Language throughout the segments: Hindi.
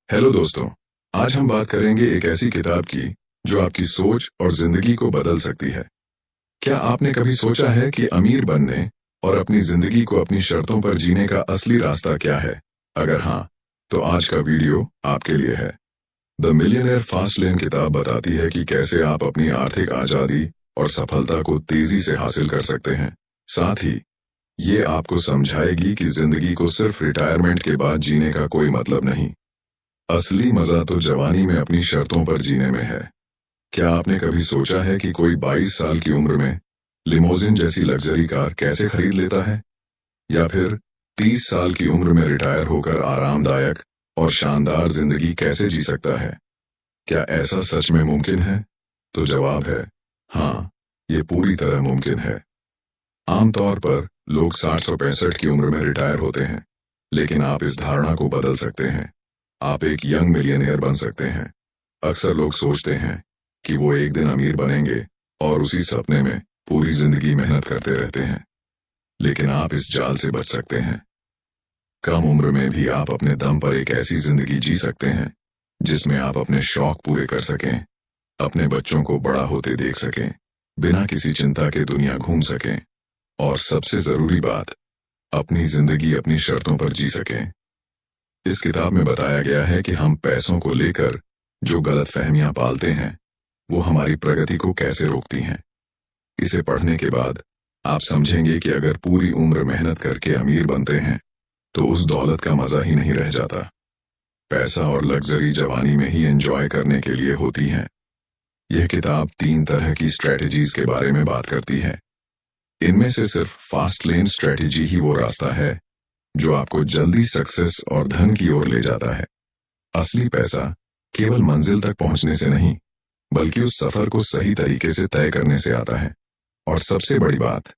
हेलो दोस्तों। आज हम बात करेंगे एक ऐसी किताब की जो आपकी सोच और जिंदगी को बदल सकती है। क्या आपने कभी सोचा है कि अमीर बनने और अपनी जिंदगी को अपनी शर्तों पर जीने का असली रास्ता क्या है? अगर हाँ, तो आज का वीडियो आपके लिए है। द मिलियनेयर फास्ट लेन किताब बताती है कि कैसे आप अपनी आर्थिक आजादी और सफलता को तेजी से हासिल कर सकते हैं। साथ ही ये आपको समझाएगी कि जिंदगी को सिर्फ रिटायरमेंट के बाद जीने का कोई मतलब नहीं। असली मजा तो जवानी में अपनी शर्तों पर जीने में है। क्या आपने कभी सोचा है कि कोई 22 साल की उम्र में लिमोजिन जैसी लग्जरी कार कैसे खरीद लेता है, या फिर 30 साल की उम्र में रिटायर होकर आरामदायक और शानदार जिंदगी कैसे जी सकता है? क्या ऐसा सच में मुमकिन है? तो जवाब है हाँ, ये पूरी तरह मुमकिन है। आमतौर पर लोग 60-65 की उम्र में रिटायर होते हैं, लेकिन आप इस धारणा को बदल सकते हैं। आप एक यंग मिलियनेयर बन सकते हैं। अक्सर लोग सोचते हैं कि वो एक दिन अमीर बनेंगे और उसी सपने में पूरी जिंदगी मेहनत करते रहते हैं, लेकिन आप इस जाल से बच सकते हैं। कम उम्र में भी आप अपने दम पर एक ऐसी जिंदगी जी सकते हैं जिसमें आप अपने शौक पूरे कर सकें, अपने बच्चों को बड़ा होते देख सकें, बिना किसी चिंता के दुनिया घूम सकें, और सबसे जरूरी बात, अपनी जिंदगी अपनी शर्तों पर जी सकें। इस किताब में बताया गया है कि हम पैसों को लेकर जो गलतफहमियां पालते हैं वो हमारी प्रगति को कैसे रोकती हैं। इसे पढ़ने के बाद आप समझेंगे कि अगर पूरी उम्र मेहनत करके अमीर बनते हैं तो उस दौलत का मजा ही नहीं रह जाता। पैसा और लग्जरी जवानी में ही एंजॉय करने के लिए होती हैं। यह किताब 3 तरह की स्ट्रेटजीज के बारे में बात करती है। इनमें से सिर्फ फास्ट लेन स्ट्रेटजी ही वो रास्ता है जो आपको जल्दी सक्सेस और धन की ओर ले जाता है। असली पैसा केवल मंजिल तक पहुंचने से नहीं, बल्कि उस सफर को सही तरीके से तय करने से आता है। और सबसे बड़ी बात,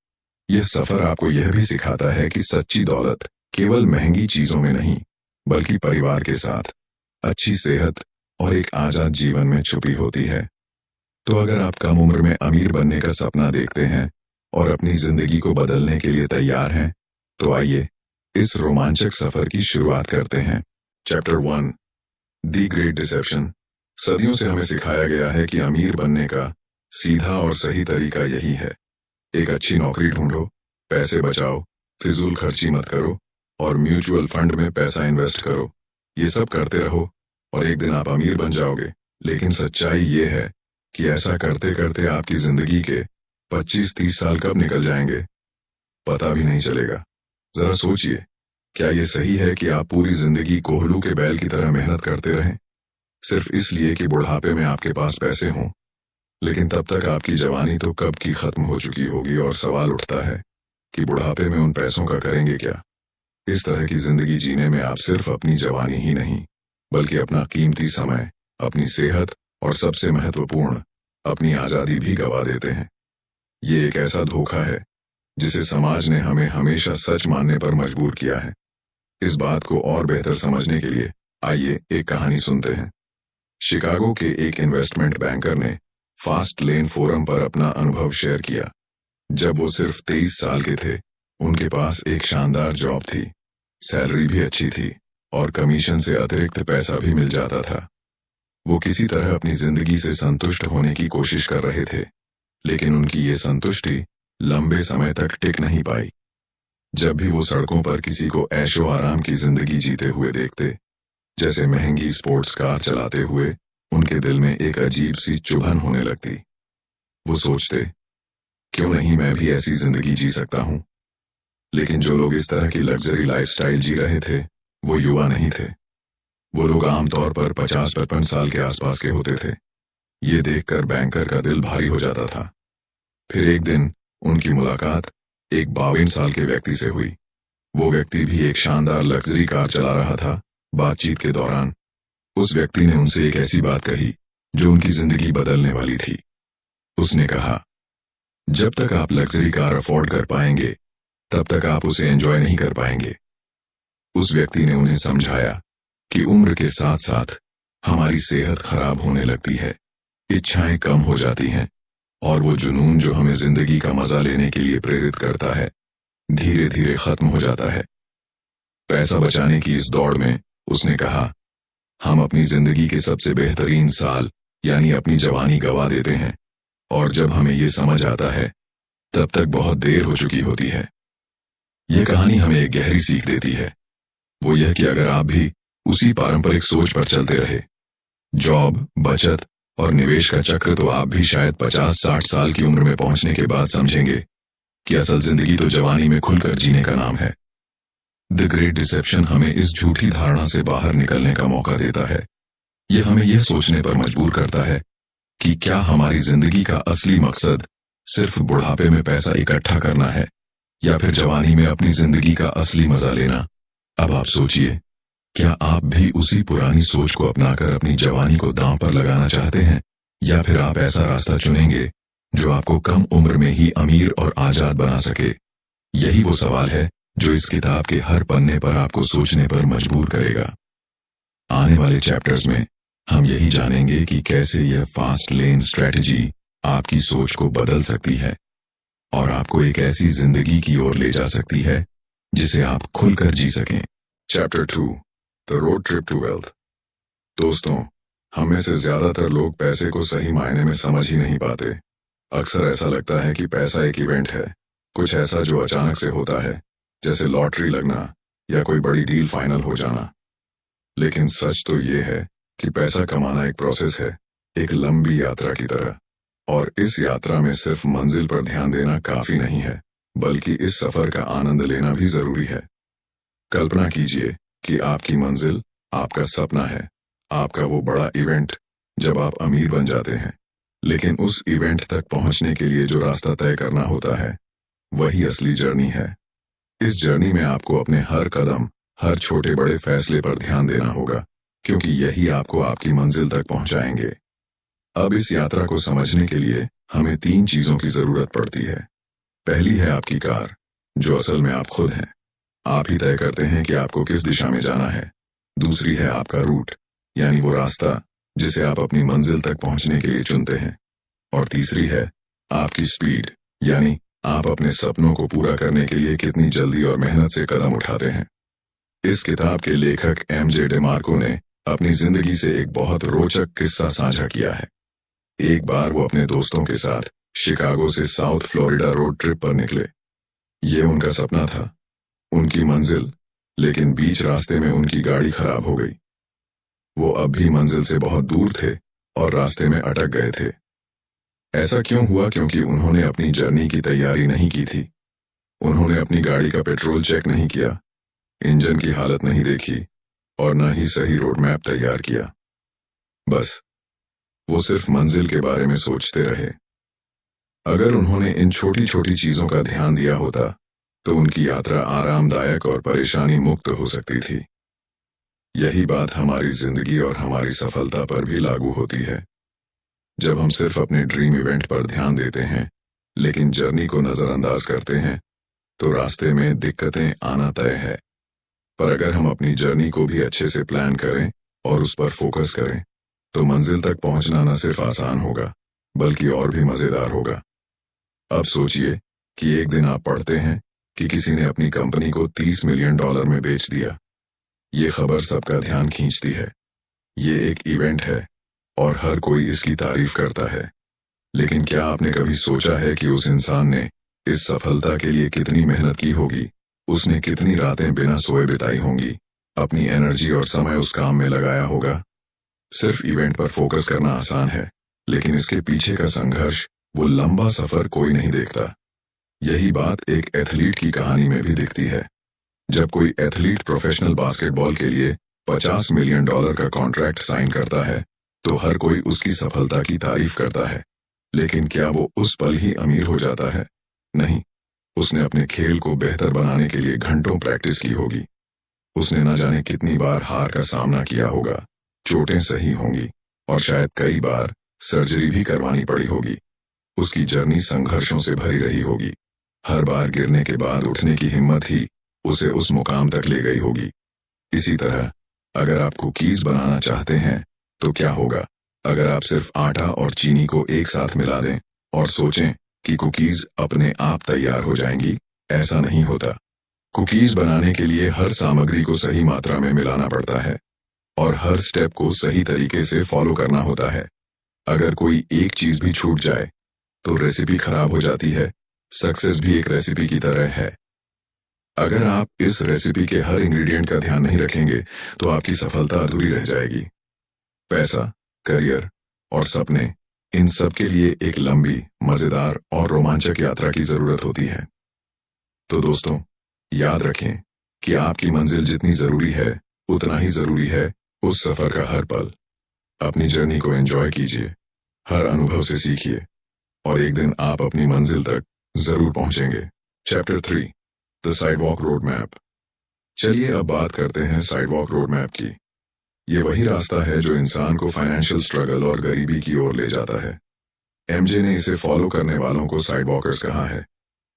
यह सफर आपको यह भी सिखाता है कि सच्ची दौलत केवल महंगी चीजों में नहीं, बल्कि परिवार के साथ, अच्छी सेहत और एक आजाद जीवन में छुपी होती है। तो अगर आप कम उम्र में अमीर बनने का सपना देखते हैं और अपनी जिंदगी को बदलने के लिए तैयार हैं, तो आइए इस रोमांचक सफर की शुरुआत करते हैं। Chapter 1, the great deception. सदियों से हमें सिखाया गया है कि अमीर बनने का सीधा और सही तरीका यही है। एक अच्छी नौकरी ढूंढो, पैसे बचाओ, फिजूल खर्ची मत करो और म्यूचुअल फंड में पैसा इन्वेस्ट करो। ये सब करते रहो और एक दिन आप अमीर बन जाओगे। लेकिन सच्चाई ये है कि ऐसा करते करते आपकी जिंदगी के 25-30 साल कब निकल जाएंगे पता भी नहीं चलेगा। जरा सोचिए, क्या ये सही है कि आप पूरी जिंदगी कोहलू के बैल की तरह मेहनत करते रहें, सिर्फ इसलिए कि बुढ़ापे में आपके पास पैसे हों? लेकिन तब तक आपकी जवानी तो कब की खत्म हो चुकी होगी और सवाल उठता है कि बुढ़ापे में उन पैसों का करेंगे क्या? इस तरह की जिंदगी जीने में आप सिर्फ अपनी जवानी ही नहीं, बल्कि अपना कीमती समय, अपनी सेहत और सबसे महत्वपूर्ण, अपनी आजादी भी गवा देते हैं। ये एक ऐसा धोखा है जिसे समाज ने हमें हमेशा सच मानने पर मजबूर किया है। इस बात को और बेहतर समझने के लिए आइए एक कहानी सुनते हैं। शिकागो के एक इन्वेस्टमेंट बैंकर ने फास्ट लेन फोरम पर अपना अनुभव शेयर किया। जब वो सिर्फ 23 साल के थे, उनके पास एक शानदार जॉब थी, सैलरी भी अच्छी थी और कमीशन से अतिरिक्त पैसा भी मिल जाता था। वो किसी तरह अपनी जिंदगी से संतुष्ट होने की कोशिश कर रहे थे, लेकिन उनकी ये संतुष्टि लंबे समय तक टिक नहीं पाई। जब भी वो सड़कों पर किसी को ऐशो आराम की जिंदगी जीते हुए देखते, जैसे महंगी स्पोर्ट्स कार चलाते हुए, उनके दिल में एक अजीब सी चुभन होने लगती। वो सोचते, क्यों नहीं मैं भी ऐसी जिंदगी जी सकता हूं? लेकिन जो लोग इस तरह की लग्जरी लाइफस्टाइल जी रहे थे, वो युवा नहीं थे। वो लोग आमतौर पर 50-55 साल के आसपास के होते थे। ये देखकर बैंकर का दिल भारी हो जाता था। फिर एक दिन उनकी मुलाकात एक 52 साल के व्यक्ति से हुई। वो व्यक्ति भी एक शानदार लग्जरी कार चला रहा था। बातचीत के दौरान उस व्यक्ति ने उनसे एक ऐसी बात कही जो उनकी जिंदगी बदलने वाली थी। उसने कहा, जब तक आप लग्जरी कार अफोर्ड कर पाएंगे, तब तक आप उसे एंजॉय नहीं कर पाएंगे। उस व्यक्ति ने उन्हें समझाया कि उम्र के साथ साथ हमारी सेहत खराब होने लगती है, इच्छाएं कम हो जाती हैं और वो जुनून जो हमें जिंदगी का मजा लेने के लिए प्रेरित करता है, धीरे धीरे खत्म हो जाता है। पैसा बचाने की इस दौड़ में उसने कहा, हम हम अपनी जिंदगी के सबसे बेहतरीन साल यानी अपनी जवानी गवा देते हैं, और जब हमें ये समझ आता है तब तक बहुत देर हो चुकी होती है। यह कहानी हमें एक गहरी सीख देती है, वो यह कि अगर आप भी उसी पारंपरिक सोच पर चलते रहे, जॉब, बचत और निवेश का चक्र, तो आप भी शायद 50-60 साल की उम्र में पहुंचने के बाद समझेंगे कि असल जिंदगी तो जवानी में खुलकर जीने का नाम है। द ग्रेट डिसेप्शन हमें इस झूठी धारणा से बाहर निकलने का मौका देता है। यह हमें यह सोचने पर मजबूर करता है कि क्या हमारी जिंदगी का असली मकसद सिर्फ बुढ़ापे में पैसा इकट्ठा करना है, या फिर जवानी में अपनी जिंदगी का असली मजा लेना। अब आप सोचिए, क्या आप भी उसी पुरानी सोच को अपनाकर अपनी जवानी को दांव पर लगाना चाहते हैं, या फिर आप ऐसा रास्ता चुनेंगे जो आपको कम उम्र में ही अमीर और आजाद बना सके? यही वो सवाल है जो इस किताब के हर पन्ने पर आपको सोचने पर मजबूर करेगा। आने वाले चैप्टर्स में हम यही जानेंगे कि कैसे यह फास्ट लेन स्ट्रेटजी आपकी सोच को बदल सकती है और आपको एक ऐसी जिंदगी की ओर ले जा सकती है जिसे आप खुलकर जी सकें। Chapter 2, the road trip to wealth. दोस्तों, हम में से ज्यादातर लोग पैसे को सही मायने में समझ ही नहीं पाते। अक्सर ऐसा लगता है कि पैसा एक इवेंट है, कुछ ऐसा जो अचानक से होता है, जैसे लॉटरी लगना या कोई बड़ी डील फाइनल हो जाना। लेकिन सच तो ये है कि पैसा कमाना एक प्रोसेस है, एक लंबी यात्रा की तरह, और इस यात्रा में सिर्फ मंजिल पर ध्यान देना काफी नहीं है, बल्कि इस सफर का आनंद लेना भी जरूरी है। कल्पना कीजिए कि आपकी मंजिल आपका सपना है, आपका वो बड़ा इवेंट जब आप अमीर बन जाते हैं। लेकिन उस इवेंट तक पहुंचने के लिए जो रास्ता तय करना होता है, वही असली जर्नी है। इस जर्नी में आपको अपने हर कदम, हर छोटे बड़े फैसले पर ध्यान देना होगा, क्योंकि यही आपको आपकी मंजिल तक पहुंचाएंगे। अब इस यात्रा को समझने के लिए हमें 3 चीजों की जरूरत पड़ती है। पहली है आपकी कार, जो असल में आप खुद हैं। आप ही तय करते हैं कि आपको किस दिशा में जाना है। दूसरी है आपका रूट, यानी वो रास्ता जिसे आप अपनी मंजिल तक पहुंचने के लिए चुनते हैं। और तीसरी है आपकी स्पीड, यानी आप अपने सपनों को पूरा करने के लिए कितनी जल्दी और मेहनत से कदम उठाते हैं। इस किताब के लेखक एमजे डेमार्को ने अपनी जिंदगी से एक बहुत रोचक किस्सा साझा किया है। एक बार वो अपने दोस्तों के साथ शिकागो से साउथ फ्लोरिडा रोड ट्रिप पर निकले। ये उनका सपना था, उनकी मंजिल, लेकिन बीच रास्ते में उनकी गाड़ी खराब हो गई। वो अब भी मंजिल से बहुत दूर थे और रास्ते में अटक गए थे। ऐसा क्यों हुआ? क्योंकि उन्होंने अपनी जर्नी की तैयारी नहीं की थी। उन्होंने अपनी गाड़ी का पेट्रोल चेक नहीं किया, इंजन की हालत नहीं देखी और न ही सही रोड मैप तैयार किया। बस वो सिर्फ मंजिल के बारे में सोचते रहे। अगर उन्होंने इन छोटी छोटी चीजों का ध्यान दिया होता तो उनकी यात्रा आरामदायक और परेशानी मुक्त हो सकती थी। यही बात हमारी जिंदगी और हमारी सफलता पर भी लागू होती है। जब हम सिर्फ अपने ड्रीम इवेंट पर ध्यान देते हैं लेकिन जर्नी को नजरअंदाज करते हैं, तो रास्ते में दिक्कतें आना तय है। पर अगर हम अपनी जर्नी को भी अच्छे से प्लान करें और उस पर फोकस करें, तो मंजिल तक पहुंचना न सिर्फ आसान होगा बल्कि और भी मजेदार होगा। अब सोचिए कि एक दिन आप पढ़ते हैं कि किसी ने अपनी कंपनी को $30 मिलियन में बेच दिया। ये खबर सबका ध्यान खींचती है। ये एक इवेंट है और हर कोई इसकी तारीफ करता है। लेकिन क्या आपने कभी सोचा है कि उस इंसान ने इस सफलता के लिए कितनी मेहनत की होगी? उसने कितनी रातें बिना सोए बिताई होंगी, अपनी एनर्जी और समय उस काम में लगाया होगा। सिर्फ इवेंट पर फोकस करना आसान है, लेकिन इसके पीछे का संघर्ष, वो लंबा सफर कोई नहीं देखता। यही बात एक एथलीट की कहानी में भी दिखती है। जब कोई एथलीट प्रोफेशनल बास्केटबॉल के लिए $50 मिलियन का कॉन्ट्रैक्ट साइन करता है, तो हर कोई उसकी सफलता की तारीफ करता है। लेकिन क्या वो उस पल ही अमीर हो जाता है? नहीं। उसने अपने खेल को बेहतर बनाने के लिए घंटों प्रैक्टिस की होगी। उसने न जाने कितनी बार हार का सामना किया होगा, चोटें सही होंगी और शायद कई बार सर्जरी भी करवानी पड़ी होगी। उसकी जर्नी संघर्षों से भरी रही होगी। हर बार गिरने के बाद उठने की हिम्मत ही उसे उस मुकाम तक ले गई होगी। इसी तरह अगर आप कुकीज बनाना चाहते हैं तो क्या होगा अगर आप सिर्फ आटा और चीनी को एक साथ मिला दें और सोचें कि कुकीज अपने आप तैयार हो जाएंगी? ऐसा नहीं होता। कुकीज बनाने के लिए हर सामग्री को सही मात्रा में मिलाना पड़ता है और हर स्टेप को सही तरीके से फॉलो करना होता है। अगर कोई एक चीज भी छूट जाए तो रेसिपी खराब हो जाती है। सक्सेस भी एक रेसिपी की तरह है। अगर आप इस रेसिपी के हर इंग्रेडिएंट का ध्यान नहीं रखेंगे तो आपकी सफलता अधूरी रह जाएगी। पैसा, करियर और सपने, इन सब के लिए एक लंबी, मजेदार और रोमांचक यात्रा की जरूरत होती है। तो दोस्तों, याद रखें कि आपकी मंजिल जितनी जरूरी है उतना ही जरूरी है उस सफर का हर पल। अपनी जर्नी को एंजॉय कीजिए, हर अनुभव से सीखिए और एक दिन आप अपनी मंजिल तक जरूर पहुंचेंगे। Chapter 3, the sidewalk road map. चलिए अब बात करते हैं साइडवॉक रोड मैप की। ये वही रास्ता है जो इंसान को फाइनेंशियल स्ट्रगल और गरीबी की ओर ले जाता है। एमजे ने इसे फॉलो करने वालों को साइडवॉकर्स कहा है।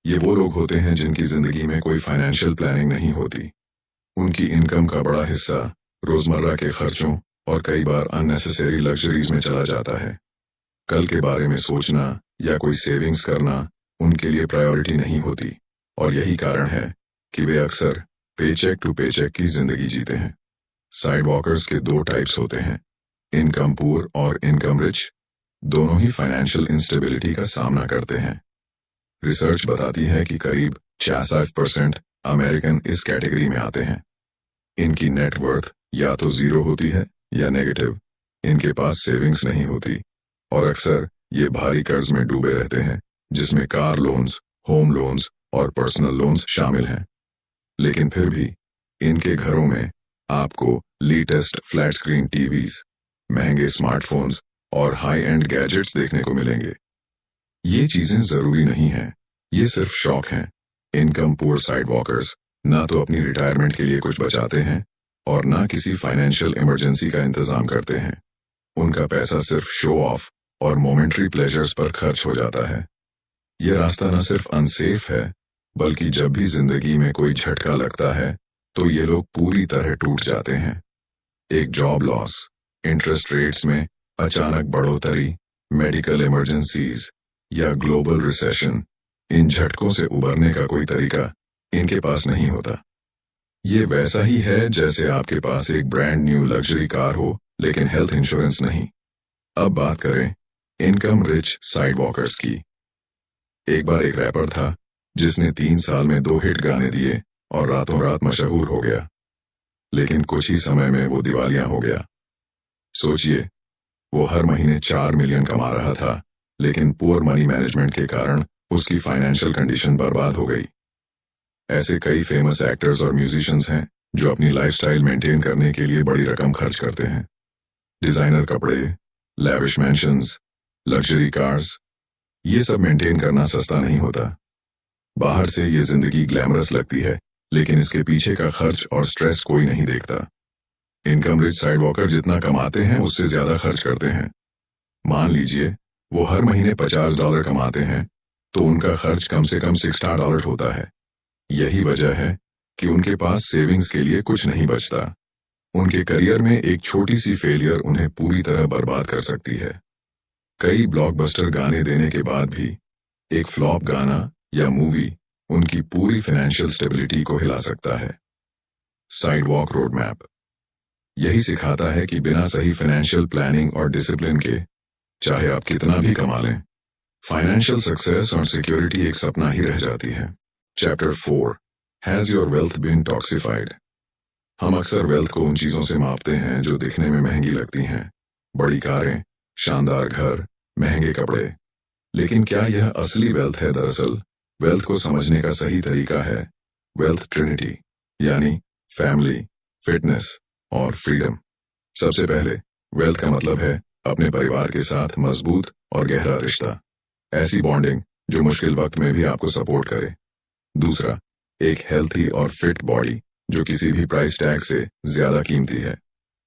ये वो लोग होते हैं जिनकी जिंदगी में कोई फाइनेंशियल प्लानिंग नहीं होती। उनकी इनकम का बड़ा हिस्सा रोजमर्रा के खर्चों और कई बार अननेसेसरी लग्जरीज में चला जाता है। कल के बारे में सोचना या कोई सेविंग्स करना उनके लिए प्रायोरिटी नहीं होती और यही कारण है कि वे अक्सर पेचेक टू पेचेक की जिंदगी जीते हैं। साइडवॉकर्स के 2 टाइप्स होते हैं, इनकम पुअर और इनकम रिच। दोनों ही फाइनेंशियल इंस्टेबिलिटी का सामना करते हैं। रिसर्च बताती है कि करीब 66% अमेरिकन इस कैटेगरी में आते हैं। इनकी नेटवर्थ या तो जीरो होती है या नेगेटिव। इनके पास सेविंग्स नहीं होती और अक्सर ये भारी कर्ज में डूबे रहते हैं, जिसमें कार लोन्स, होम लोन्स और पर्सनल लोन्स शामिल हैं। लेकिन फिर भी इनके घरों में आपको लेटेस्ट फ्लैट स्क्रीन टीवीज, महंगे स्मार्टफोन्स और हाई एंड गैजेट्स देखने को मिलेंगे। ये चीजें जरूरी नहीं हैं, ये सिर्फ शौक हैं। इनकम पुअर साइडवॉकर्स ना तो अपनी रिटायरमेंट के लिए कुछ बचाते हैं और ना किसी फाइनेंशियल इमरजेंसी का इंतजाम करते हैं। उनका पैसा सिर्फ शो ऑफ और मोमेंट्री प्लेजर्स पर खर्च हो जाता है। यह रास्ता न सिर्फ अनसेफ है, बल्कि जब भी जिंदगी में कोई झटका लगता है तो ये लोग पूरी तरह टूट जाते हैं। एक जॉब लॉस, इंटरेस्ट रेट्स में अचानक बढ़ोतरी, मेडिकल इमरजेंसीज या ग्लोबल रिसेशन, इन झटकों से उबरने का कोई तरीका इनके पास नहीं होता। ये वैसा ही है जैसे आपके पास एक ब्रांड न्यू लग्जरी कार हो लेकिन हेल्थ इंश्योरेंस नहीं। अब बात करें इनकम रिच साइडवॉकर्स की। एक बार एक रैपर था जिसने 3 साल में 2 हिट गाने दिए और रातों रात मशहूर हो गया, लेकिन कुछ ही समय में वो दिवालिया हो गया। सोचिए, वो हर महीने 4 मिलियन कमा रहा था, लेकिन पुअर मनी मैनेजमेंट के कारण उसकी फाइनेंशियल कंडीशन बर्बाद हो गई। ऐसे कई फेमस एक्टर्स और म्यूजिशियंस हैं जो अपनी लाइफस्टाइल मेंटेन करने के लिए बड़ी रकम खर्च करते हैं। डिजाइनर कपड़े, लैविश मैंशंस, लग्जरी कार्स, ये सब मेंटेन करना सस्ता नहीं होता। बाहर से ये जिंदगी ग्लैमरस लगती है, लेकिन इसके पीछे का खर्च और स्ट्रेस कोई नहीं देखता। इनकम रिच साइडवॉकर जितना कमाते हैं उससे ज्यादा खर्च करते हैं। मान लीजिए वो हर महीने $50 कमाते हैं तो उनका खर्च कम से कम $60 होता है। यही वजह है कि उनके पास सेविंग्स के लिए कुछ नहीं बचता। उनके करियर में एक छोटी सी फेलियर उन्हें पूरी तरह बर्बाद कर सकती है। कई ब्लॉकबस्टर गाने देने के बाद भी एक फ्लॉप गाना या मूवी उनकी पूरी फाइनेंशियल स्टेबिलिटी को हिला सकता है। साइडवॉक रोड मैप यही सिखाता है कि बिना सही फाइनेंशियल प्लानिंग और डिसिप्लिन के, चाहे आप कितना भी कमा लें, फाइनेंशियल सक्सेस और सिक्योरिटी एक सपना ही रह जाती है। Chapter 4, has your wealth been toxified. हम अक्सर वेल्थ को उन चीजों से मापते हैं जो दिखने में महंगी लगती हैं, बड़ी कारें, शानदार घर, महंगे कपड़े। लेकिन क्या यह असली वेल्थ है? दरअसल वेल्थ को समझने का सही तरीका है वेल्थ ट्रिनिटी, यानी फैमिली, फिटनेस और फ्रीडम। सबसे पहले वेल्थ का मतलब है अपने परिवार के साथ मजबूत और गहरा रिश्ता, ऐसी बॉन्डिंग जो मुश्किल वक्त में भी आपको सपोर्ट करे। दूसरा, एक हेल्थी और फिट बॉडी जो किसी भी प्राइस टैग से ज्यादा कीमती है।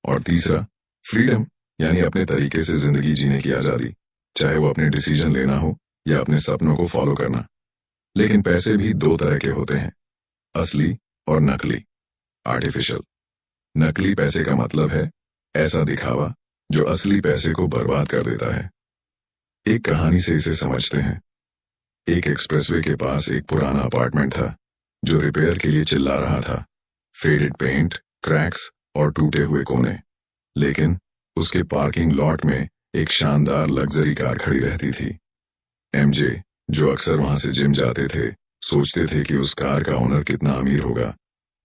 और तीसरा, फ्रीडम, यानी अपने तरीके से जिंदगी जीने की आजादी, चाहे वो अपने डिसीजन लेना हो या अपने सपनों को फॉलो करना। लेकिन पैसे भी 2 तरह के होते हैं, असली और नकली, आर्टिफिशियल। नकली पैसे का मतलब है ऐसा दिखावा जो असली पैसे को बर्बाद कर देता है। एक कहानी से इसे समझते हैं। एक एक्सप्रेसवे के पास एक पुराना अपार्टमेंट था जो रिपेयर के लिए चिल्ला रहा था। फेडेड पेंट, क्रैक्स और टूटे हुए कोने। लेकिन उसके पार्किंग लॉट में एक शानदार लग्जरी कार खड़ी रहती थी। एमजे, जो अक्सर वहां से जिम जाते थे, सोचते थे कि उस कार का ओनर कितना अमीर होगा।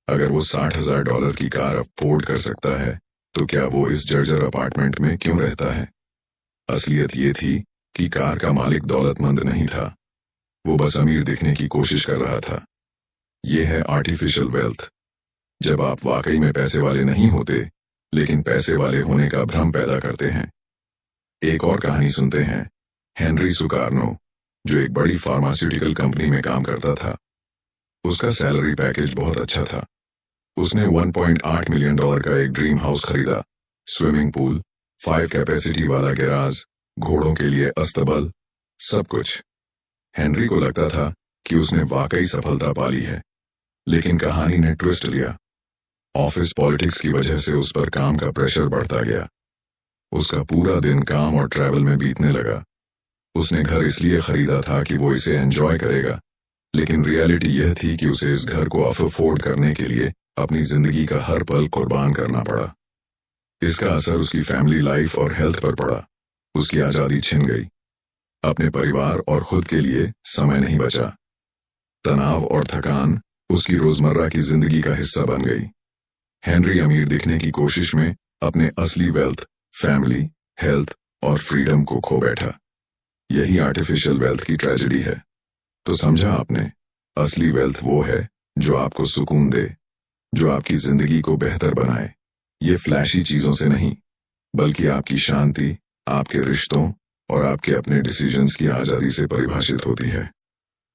अगर वो $60,000 की कार अफोर्ड कर सकता है तो क्या वो इस जर्जर अपार्टमेंट में क्यों रहता है। असलियत ये थी कि कार का मालिक दौलतमंद नहीं था, वो बस अमीर दिखने की कोशिश कर रहा था। यह है आर्टिफिशियल वेल्थ, जब आप वाकई में पैसे वाले नहीं होते लेकिन पैसे वाले होने का भ्रम पैदा करते हैं। एक और कहानी सुनते हैं, हेनरी सुकार्नो, जो एक बड़ी फार्मास्यूटिकल कंपनी में काम करता था। उसका सैलरी पैकेज बहुत अच्छा था। उसने $1.8 मिलियन का एक ड्रीम हाउस खरीदा, स्विमिंग पूल, 5 कैपेसिटी वाला गैराज, घोड़ों के लिए अस्तबल, सब कुछ। हेनरी को लगता था कि उसने वाकई सफलता पाली है, लेकिन कहानी ने ट्विस्ट लिया। ऑफिस पॉलिटिक्स की वजह से उस पर काम का प्रेशर बढ़ता गया। उसका पूरा दिन काम और ट्रैवल में बीतने लगा। उसने घर इसलिए खरीदा था कि वो इसे एंजॉय करेगा, लेकिन रियलिटी यह थी कि उसे इस घर को अफोर्ड करने के लिए अपनी जिंदगी का हर पल कुर्बान करना पड़ा। इसका असर उसकी फैमिली लाइफ और हेल्थ पर पड़ा। उसकी आजादी छिन गई। अपने परिवार और खुद के लिए समय नहीं बचा। तनाव और थकान उसकी रोजमर्रा की जिंदगी का हिस्सा बन गई। हेनरी अमीर दिखने की कोशिश में अपने असली वेल्थ, फैमिली, हेल्थ और फ्रीडम को खो बैठा। यही आर्टिफिशियल वेल्थ की ट्रेजेडी है। तो समझा आपने, असली वेल्थ वो है जो आपको सुकून दे, जो आपकी जिंदगी को बेहतर बनाए। ये फ्लैशी चीजों से नहीं, बल्कि आपकी शांति, आपके रिश्तों और आपके अपने डिसीजंस की आजादी से परिभाषित होती है।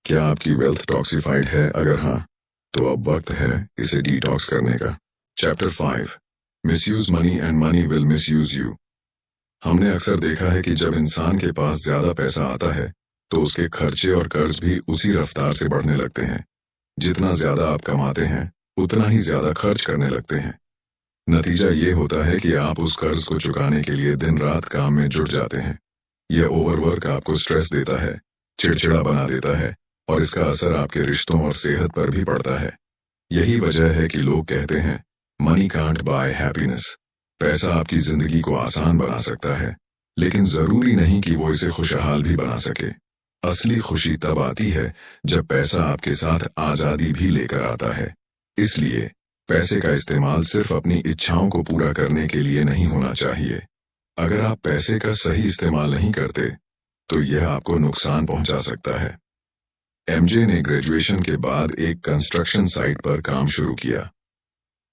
क्या आपकी वेल्थ टॉक्सिफाइड है? अगर हाँ, तो अब वक्त है इसे डिटॉक्स करने का। Chapter 5, misuse money and money will misuse you. हमने अक्सर देखा है कि जब इंसान के पास ज्यादा पैसा आता है तो उसके खर्चे और कर्ज भी उसी रफ्तार से बढ़ने लगते हैं। जितना ज्यादा आप कमाते हैं उतना ही ज्यादा खर्च करने लगते हैं। नतीजा ये होता है कि आप उस कर्ज को चुकाने के लिए दिन रात काम में जुट जाते हैं। यह ओवरवर्क आपको स्ट्रेस देता है, चिड़चिड़ा बना देता है और इसका असर आपके रिश्तों और सेहत पर भी पड़ता है। यही वजह है कि लोग कहते हैं, मनी कांट बाय हैप्पीनेस। पैसा आपकी जिंदगी को आसान बना सकता है, लेकिन जरूरी नहीं कि वो इसे खुशहाल भी बना सके। असली खुशी तब आती है जब पैसा आपके साथ आजादी भी लेकर आता है। इसलिए पैसे का इस्तेमाल सिर्फ अपनी इच्छाओं को पूरा करने के लिए नहीं होना चाहिए। अगर आप पैसे का सही इस्तेमाल नहीं करते तो यह आपको नुकसान पहुंचा सकता है। एमजे ने ग्रेजुएशन के बाद एक कंस्ट्रक्शन साइट पर काम शुरू किया।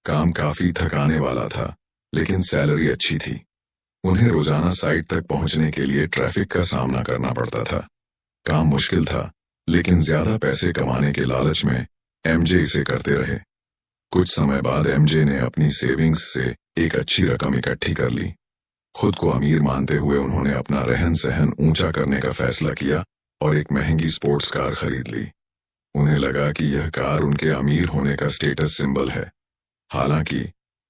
काम काफी थकाने वाला था, लेकिन सैलरी अच्छी थी। उन्हें रोजाना साइट तक पहुंचने के लिए ट्रैफिक का सामना करना पड़ता था। काम मुश्किल था, लेकिन ज्यादा पैसे कमाने के लालच में एमजे इसे करते रहे। कुछ समय बाद एमजे ने अपनी सेविंग्स से एक अच्छी रकम इकट्ठी कर ली। खुद को अमीर मानते हुए उन्होंने अपना रहन सहन ऊंचा करने का फैसला किया और एक महंगी स्पोर्ट्स कार खरीद ली। उन्हें लगा कि यह कार उनके अमीर होने का स्टेटस सिंबल है। हालांकि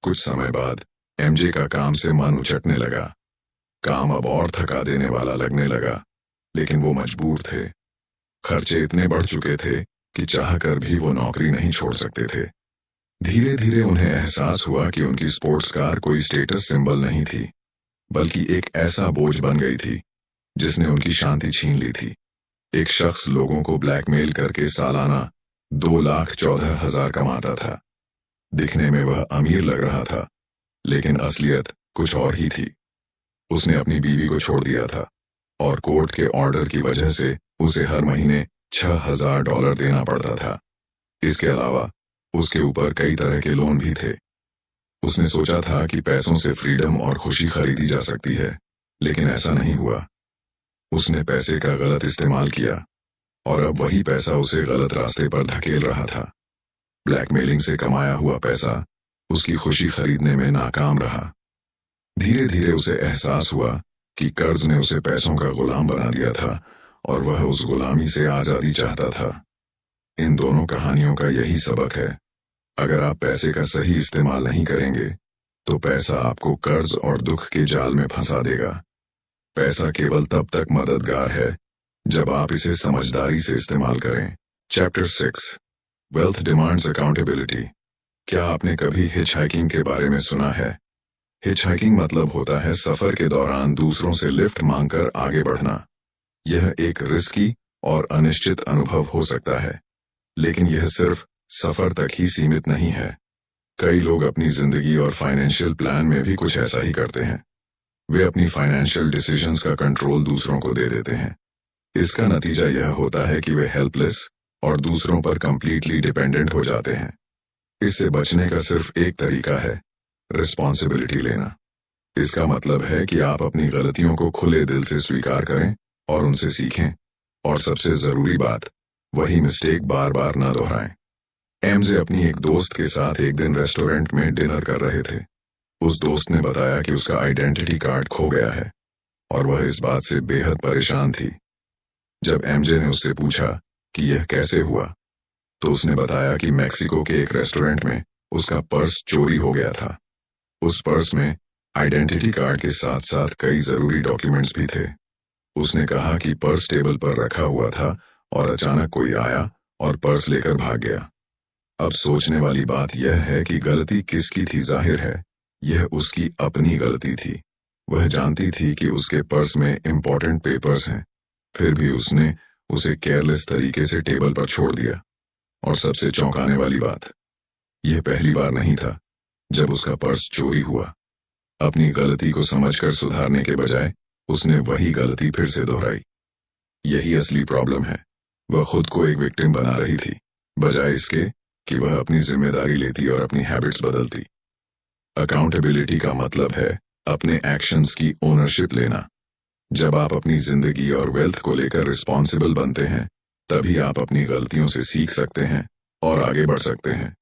कुछ समय बाद एमजे का काम से मन उचटने लगा। काम अब और थका देने वाला लगने लगा, लेकिन वो मजबूर थे। खर्चे इतने बढ़ चुके थे कि चाहकर भी वो नौकरी नहीं छोड़ सकते थे। धीरे धीरे उन्हें एहसास हुआ कि उनकी स्पोर्ट्स कार कोई स्टेटस सिंबल नहीं थी, बल्कि एक ऐसा बोझ बन गई थी जिसने उनकी शांति छीन ली थी। एक शख्स लोगों को ब्लैकमेल करके सालाना 2,14,000 कमाता था। दिखने में वह अमीर लग रहा था, लेकिन असलियत कुछ और ही थी। उसने अपनी बीवी को छोड़ दिया था और कोर्ट के ऑर्डर की वजह से उसे हर महीने $6,000 देना पड़ता था। इसके अलावा उसके ऊपर कई तरह के लोन भी थे। उसने सोचा था कि पैसों से फ्रीडम और खुशी खरीदी जा सकती है, लेकिन ऐसा नहीं हुआ। उसने पैसे का गलत इस्तेमाल किया और अब वही पैसा उसे गलत रास्ते पर धकेल रहा था। ब्लैकमेलिंग से कमाया हुआ पैसा उसकी खुशी खरीदने में नाकाम रहा। धीरे धीरे उसे एहसास हुआ कि कर्ज ने उसे पैसों का गुलाम बना दिया था और वह उस गुलामी से आजादी चाहता था। इन दोनों कहानियों का यही सबक है। अगर आप पैसे का सही इस्तेमाल नहीं करेंगे तो पैसा आपको कर्ज और दुख के जाल में फंसा देगा। पैसा केवल तब तक मददगार है जब आप इसे समझदारी से इस्तेमाल करें। Chapter 6, wealth demands accountability. क्या आपने कभी हिचहाइकिंग के बारे में सुना है? हिचहाइकिंग मतलब होता है सफर के दौरान दूसरों से लिफ्ट मांगकर आगे बढ़ना। यह एक रिस्की और अनिश्चित अनुभव हो सकता है, लेकिन यह सिर्फ सफर तक ही सीमित नहीं है। कई लोग अपनी जिंदगी और फाइनेंशियल प्लान में भी कुछ ऐसा ही करते हैं। वे अपनी फाइनेंशियल डिसीजंस का कंट्रोल दूसरों को दे देते हैं। इसका नतीजा यह होता है कि वे हेल्पलेस और दूसरों पर कंप्लीटली डिपेंडेंट हो जाते हैं। इससे बचने का सिर्फ एक तरीका है, रिस्पॉन्सिबिलिटी लेना। इसका मतलब है कि आप अपनी गलतियों को खुले दिल से स्वीकार करें और उनसे सीखें, और सबसे जरूरी बात, वही मिस्टेक बार बार न दोहराएं। एमजे अपनी एक दोस्त के साथ एक दिन रेस्टोरेंट में डिनर कर रहे थे। उस दोस्त ने बताया कि उसका आइडेंटिटी कार्ड खो गया है और वह इस बात से बेहद परेशान थी। जब एमजे ने उससे पूछा कि यह कैसे हुआ, तो उसने बताया कि मैक्सिको के एक रेस्टोरेंट में उसका पर्स चोरी हो गया था। उस पर्स में आइडेंटिटी कार्ड के साथ साथ कई जरूरी डॉक्यूमेंट्स भी थे। उसने कहा कि पर्स टेबल पर रखा हुआ था और अचानक कोई आया और पर्स लेकर भाग गया। अब सोचने वाली बात यह है कि गलती किसकी थी। जाहिर है यह उसकी अपनी गलती थी। वह जानती थी कि उसके पर्स में इंपॉर्टेंट पेपर्स हैं, फिर भी उसने उसे केयरलेस तरीके से टेबल पर छोड़ दिया। और सबसे चौंकाने वाली बात, यह पहली बार नहीं था जब उसका पर्स चोरी हुआ। अपनी गलती को समझकर सुधारने के बजाय उसने वही गलती फिर से दोहराई। यही असली प्रॉब्लम है। वह खुद को एक विक्टिम बना रही थी, बजाय इसके कि वह अपनी जिम्मेदारी लेती और अपनी हैबिट्स बदलती। अकाउंटेबिलिटी का मतलब है अपने एक्शंस की ओनरशिप लेना। जब आप अपनी जिंदगी और वेल्थ को लेकर रिस्पॉन्सिबल बनते हैं, तभी आप अपनी गलतियों से सीख सकते हैं और आगे बढ़ सकते हैं।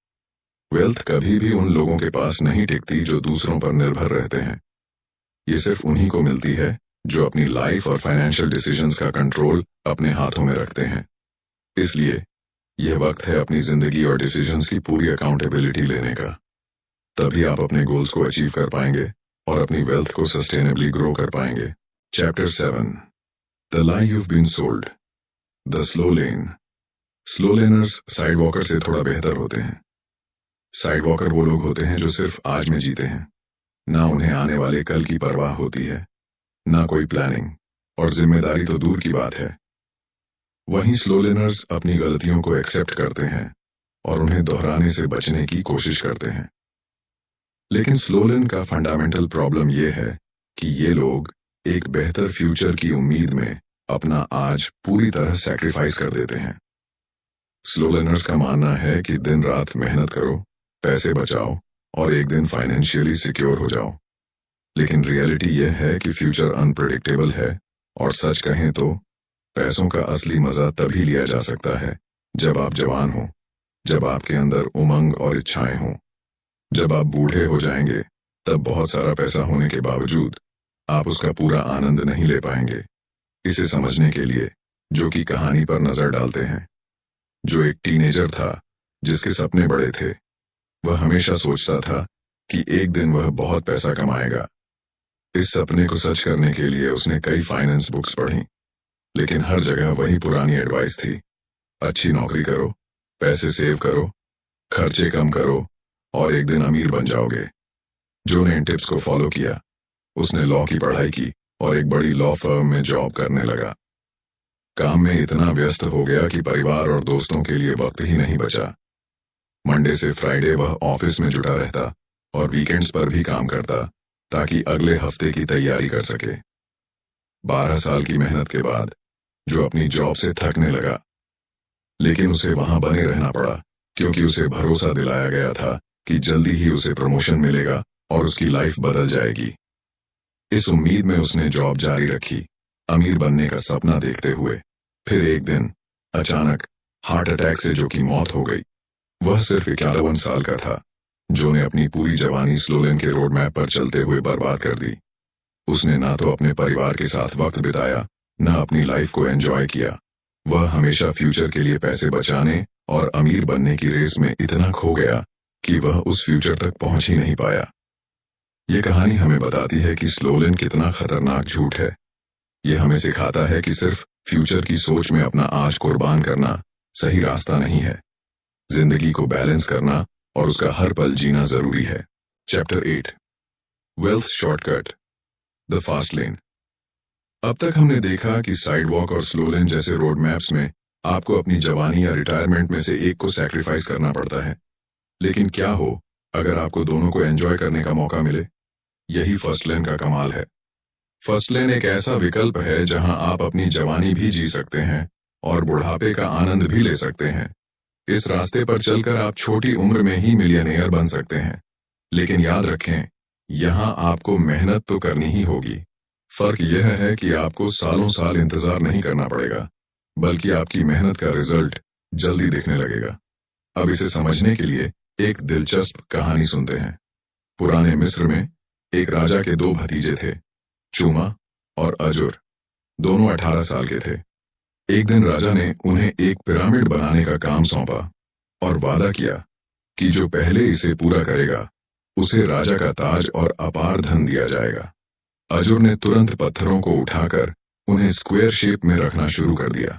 वेल्थ कभी भी उन लोगों के पास नहीं टिकती जो दूसरों पर निर्भर रहते हैं। ये सिर्फ उन्हीं को मिलती है जो अपनी लाइफ और फाइनेंशियल डिसीजंस का कंट्रोल अपने हाथों में रखते हैं। इसलिए यह वक्त है अपनी जिंदगी और डिसीजंस की पूरी अकाउंटेबिलिटी लेने का। तभी आप अपने गोल्स को अचीव कर पाएंगे और अपनी वेल्थ को सस्टेनेबली ग्रो कर पाएंगे। Chapter 7, the lie you've been sold, the slow lane. Slow learners side walker से थोड़ा बेहतर होते हैं। साइड वॉकर वो लोग होते हैं जो सिर्फ आज में जीते हैं। ना उन्हें आने वाले कल की परवाह होती है, ना कोई प्लानिंग, और जिम्मेदारी तो दूर की बात है। वहीं स्लो लेनर्स अपनी गलतियों को एक्सेप्ट करते हैं और उन्हें दोहराने से बचने की कोशिश करते हैं। लेकिन स्लो लेन का फंडामेंटल प्रॉब्लम यह है कि ये लोग एक बेहतर फ्यूचर की उम्मीद में अपना आज पूरी तरह सैक्रिफाइस कर देते हैं। स्लो लर्नर्स का मानना है कि दिन रात मेहनत करो, पैसे बचाओ और एक दिन फाइनेंशियली सिक्योर हो जाओ। लेकिन रियलिटी यह है कि फ्यूचर अनप्रेडिक्टेबल है, और सच कहें तो पैसों का असली मजा तभी लिया जा सकता है जब आप जवान हो, जब आपके अंदर उमंग और इच्छाएं हों। जब आप बूढ़े हो जाएंगे, तब बहुत सारा पैसा होने के बावजूद आप उसका पूरा आनंद नहीं ले पाएंगे। इसे समझने के लिए जो कि कहानी पर नजर डालते हैं। जो एक टीनेजर था जिसके सपने बड़े थे, वह हमेशा सोचता था कि एक दिन वह बहुत पैसा कमाएगा। इस सपने को सच करने के लिए उसने कई फाइनेंस बुक्स पढ़ी, लेकिन हर जगह वही पुरानी एडवाइस थी, अच्छी नौकरी करो, पैसे सेव करो, खर्चे कम करो और एक दिन अमीर बन जाओगे। जो ने इन टिप्स को फॉलो किया, उसने लॉ की पढ़ाई की और एक बड़ी लॉ फर्म में जॉब करने लगा। काम में इतना व्यस्त हो गया कि परिवार और दोस्तों के लिए वक्त ही नहीं बचा। मंडे से फ्राइडे वह ऑफिस में जुटा रहता और वीकेंड्स पर भी काम करता ताकि अगले हफ्ते की तैयारी कर सके। 12 साल की मेहनत के बाद जो अपनी जॉब से थकने लगा, लेकिन उसे वहां बने रहना पड़ा क्योंकि उसे भरोसा दिलाया गया था कि जल्दी ही उसे प्रमोशन मिलेगा और उसकी लाइफ बदल जाएगी। इस उम्मीद में उसने जॉब जारी रखी, अमीर बनने का सपना देखते हुए। फिर एक दिन अचानक हार्ट अटैक से जो की मौत हो गई। वह सिर्फ 51 साल का था। जो ने अपनी पूरी जवानी स्लो लेन के रोड मैप पर चलते हुए बर्बाद कर दी। उसने ना तो अपने परिवार के साथ वक्त बिताया, ना अपनी लाइफ को एंजॉय किया। वह हमेशा फ्यूचर के लिए पैसे बचाने और अमीर बनने की रेस में इतना खो गया कि वह उस फ्यूचर तक पहुंच ही नहीं पाया। ये कहानी हमें बताती है कि स्लो लेन कितना खतरनाक झूठ है। ये हमें सिखाता है कि सिर्फ फ्यूचर की सोच में अपना आज कुर्बान करना सही रास्ता नहीं है। जिंदगी को बैलेंस करना और उसका हर पल जीना जरूरी है। Chapter 8, wealth shortcut, the fast lane. अब तक हमने देखा कि साइडवॉक और स्लो लेन जैसे रोड मैप्स में आपको अपनी जवानी या रिटायरमेंट में से एक को सैक्रिफाइस करना पड़ता है। लेकिन क्या हो अगर आपको दोनों को एंजॉय करने का मौका मिले? यही फर्स्ट लेन का कमाल है। फर्स्ट लेन एक ऐसा विकल्प है जहां आप अपनी जवानी भी जी सकते हैं और बुढ़ापे का आनंद भी ले सकते हैं। इस रास्ते पर चलकर आप छोटी उम्र में ही मिलियनेयर बन सकते हैं। लेकिन याद रखें, यहां आपको मेहनत तो करनी ही होगी। फर्क यह है कि आपको सालों साल इंतजार नहीं करना पड़ेगा, बल्कि आपकी मेहनत का रिजल्ट जल्दी दिखने लगेगा। अब इसे समझने के लिए एक दिलचस्प कहानी सुनते हैं। पुराने मिस्र में एक राजा के दो भतीजे थे, चूमा और अजुर। दोनों 18 साल के थे। एक दिन राजा ने उन्हें एक पिरामिड बनाने का काम सौंपा और वादा किया कि जो पहले इसे पूरा करेगा उसे राजा का ताज और अपार धन दिया जाएगा। अजुर ने तुरंत पत्थरों को उठाकर उन्हें स्क्वायर शेप में रखना शुरू कर दिया।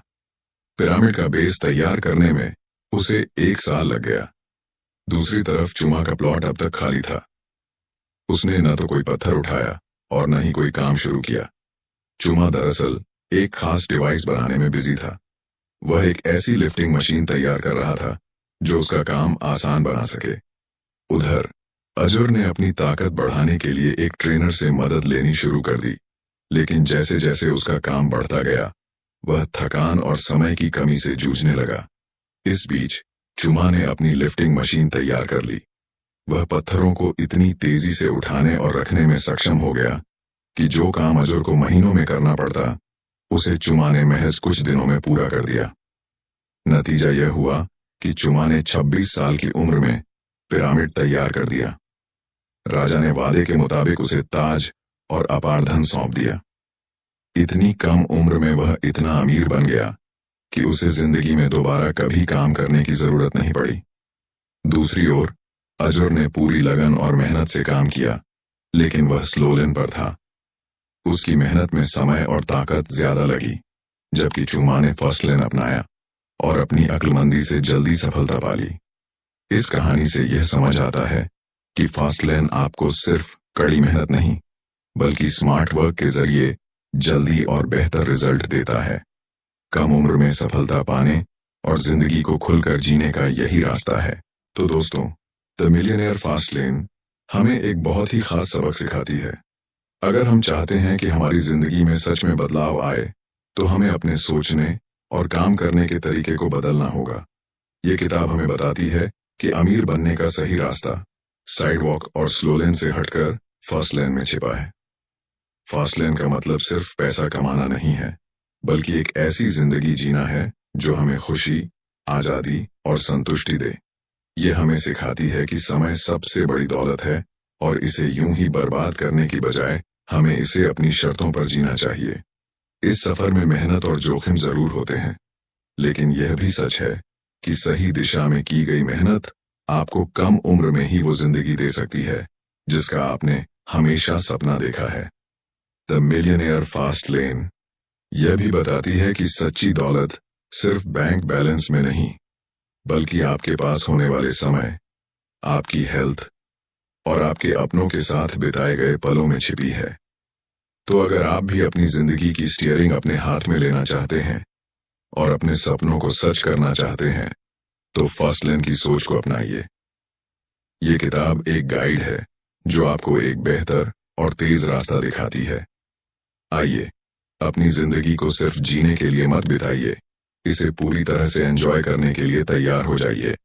पिरामिड का बेस तैयार करने में उसे 1 साल लग गया। दूसरी तरफ चूमा का प्लॉट अब तक खाली था। उसने न तो कोई पत्थर उठाया और न ही कोई काम शुरू किया। चूमा दरअसल एक खास डिवाइस बनाने में बिजी था। वह एक ऐसी लिफ्टिंग मशीन तैयार कर रहा था जो उसका काम आसान बना सके। उधर अजुर ने अपनी ताकत बढ़ाने के लिए एक ट्रेनर से मदद लेनी शुरू कर दी। लेकिन जैसे जैसे उसका काम बढ़ता गया, वह थकान और समय की कमी से जूझने लगा। इस बीच चूमा ने अपनी लिफ्टिंग मशीन तैयार कर ली। वह पत्थरों को इतनी तेजी से उठाने और रखने में सक्षम हो गया कि जो काम अजुर को महीनों में करना पड़ता, उसे चूमा ने महज कुछ दिनों में पूरा कर दिया। नतीजा यह हुआ कि चूमा ने 26 साल की उम्र में पिरामिड तैयार कर दिया। राजा ने वादे के मुताबिक उसे ताज और अपार धन सौंप दिया। इतनी कम उम्र में वह इतना अमीर बन गया कि उसे जिंदगी में दोबारा कभी काम करने की जरूरत नहीं पड़ी। दूसरी ओर अजुर ने पूरी लगन और मेहनत से काम किया, लेकिन वह स्लो लेन पर था। उसकी मेहनत में समय और ताकत ज्यादा लगी, जबकि चूमा ने फर्स्ट लेन अपनाया और अपनी अक्लमंदी से जल्दी सफलता पा ली। इस कहानी से यह समझ आता है कि फास्ट लेन आपको सिर्फ कड़ी मेहनत नहीं, बल्कि स्मार्ट वर्क के जरिए जल्दी और बेहतर रिजल्ट देता है। कम उम्र में सफलता पाने और जिंदगी को खुलकर जीने का यही रास्ता है। तो दोस्तों, द मिलियनेयर फास्ट लेन हमें एक बहुत ही खास सबक सिखाती है। अगर हम चाहते हैं कि हमारी जिंदगी में सच में बदलाव आए, तो हमें अपने सोचने और काम करने के तरीके को बदलना होगा। ये किताब हमें बताती है कि अमीर बनने का सही रास्ता साइडवॉक और स्लो लेन से हटकर फास्ट लेन में छिपा है। फास्ट लेन का मतलब सिर्फ पैसा कमाना नहीं है, बल्कि एक ऐसी जिंदगी जीना है जो हमें खुशी, आजादी और संतुष्टि दे। ये हमें सिखाती है कि समय सबसे बड़ी दौलत है और इसे यूं ही बर्बाद करने की बजाय हमें इसे अपनी शर्तों पर जीना चाहिए। इस सफर में मेहनत और जोखिम जरूर होते हैं, लेकिन यह भी सच है कि सही दिशा में की गई मेहनत आपको कम उम्र में ही वो जिंदगी दे सकती है जिसका आपने हमेशा सपना देखा है। द मिलियनेयर फास्ट लेन यह भी बताती है कि सच्ची दौलत सिर्फ बैंक बैलेंस में नहीं, बल्कि आपके पास होने वाले समय, आपकी हेल्थ और आपके अपनों के साथ बिताए गए पलों में छिपी है। तो अगर आप भी अपनी जिंदगी की स्टीयरिंग अपने हाथ में लेना चाहते हैं और अपने सपनों को सच करना चाहते हैं, तो फर्स्ट लेन की सोच को अपनाइए। ये किताब एक गाइड है जो आपको एक बेहतर और तेज रास्ता दिखाती है। आइए, अपनी जिंदगी को सिर्फ जीने के लिए मत बिताइए, इसे पूरी तरह से एंजॉय करने के लिए तैयार हो जाइए।